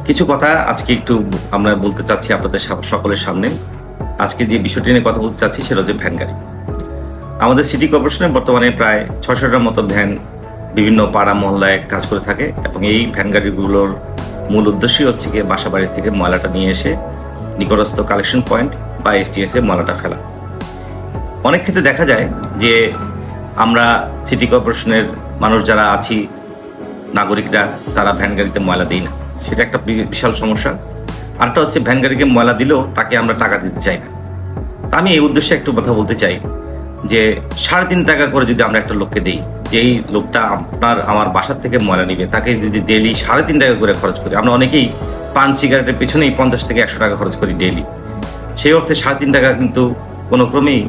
কিছু কথা আজকে একটু আমরা বলতে চাচ্ছি আপনাদের সকলের সামনে। আজকে যে বিষয়টি নিয়ে কথা বলতে চাচ্ছি সেটা হচ্ছে ভ্যান গাড়ি। আমাদের সিটি কর্পোরেশনে বর্তমানে প্রায় 600টার মতো ভ্যান বিভিন্ন পাড়া মহল্লায় কাজ করে থাকে এবং এই ভ্যান গাড়িগুলোর মূল উদ্দেশ্যই হচ্ছে গিয়ে বাসা বাড়ি থেকে ময়লাটা নিয়ে এসে নিকটস্থ কালেকশন পয়েন্ট বা STS এ ময়লাটা ফেলা। অনেক ক্ষেত্রে দেখা যায় যে আমরা সিটি কর্পোরেশনের মানুষ যারা আছি, নাগরিকরা, তারা ভ্যান গাড়িতে ময়লা দিই না, সেটা একটা বিশাল সমস্যা। আরেকটা হচ্ছে ভ্যান গাড়িকে ময়লা দিলেও তাকে আমরা টাকা দিতে চাই না। তা আমি এই উদ্দেশ্যে একটু কথা বলতে চাই যে 3.5 টাকা করে যদি আমরা একটা লোককে দিই, যেই লোকটা আমার বাসার থেকে ময়লা নিবে, তাকে যদি ডেইলি 3.5 টাকা করে খরচ করি, আমরা অনেকেই পান সিগারেটের পেছনেই 50 থেকে 100 টাকা খরচ করি ডেইলি। সেই অর্থে 3.5 টাকা কিন্তু কোনো ক্রমেই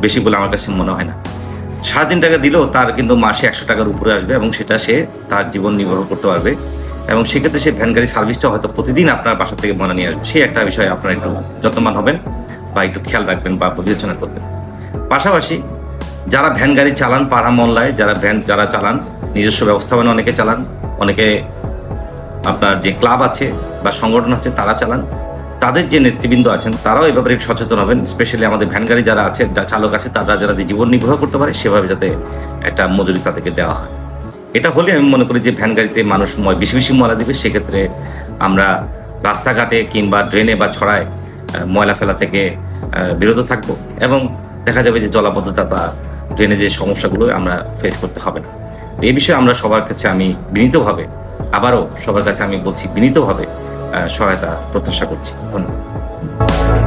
বেশি বলে আমার কাছে মনে হয় না। 3.5 টাকা দিলেও তার কিন্তু মাসে 100 টাকার উপরে আসবে এবং সেটা সে তার জীবন নির্ভর করতে পারবে এবং সেক্ষেত্রে সে ভ্যান গাড়ি সার্ভিসটা হয়তো প্রতিদিন আপনার বাসা থেকে ময়লা নিয়ে আসবে। সেই একটা বিষয়ে আপনারা একটু যত্নবান হবেন বা একটু খেয়াল রাখবেন বা বিবেচনা করবেন। পাশাপাশি যারা ভ্যান গাড়ি চালান পাড়া মহল্লায়, যারা চালান, নিজস্ব ব্যবস্থাপনা অনেকে চালান, অনেকে আপনার যে ক্লাব আছে বা সংগঠন আছে তারা চালান, তাদের যে নেতৃবৃন্দ আছেন তারাও এই ব্যাপারে সচেতন হবেন। স্পেশালি আমাদের ভ্যান গাড়ি যারা আছে, চালক আছে, তারা যারা জীবন নির্বাহ করতে পারে সেভাবে যাতে একটা মজুরি তাদেরকে দেওয়া হয়। এটা হলে আমি মনে করি যে ভ্যান গাড়িতে মানুষ বেশি বেশি ময়লা দিবে, সেক্ষেত্রে আমরা রাস্তাঘাটে কিংবা ড্রেনে বা ছড়ায় ময়লা ফেলা থেকে বিরত থাকবো এবং দেখা যাবে যে জলাবদ্ধতা বা ড্রেনে যে সমস্যাগুলো আমরা ফেস করতে হবে না। এই বিষয়ে আমরা সবার কাছে আমি বিনীতভাবে, আবারও সবার কাছে আমি বলছি বিনীতভাবে সহায়তা প্রত্যাশা করছি। ধন্যবাদ।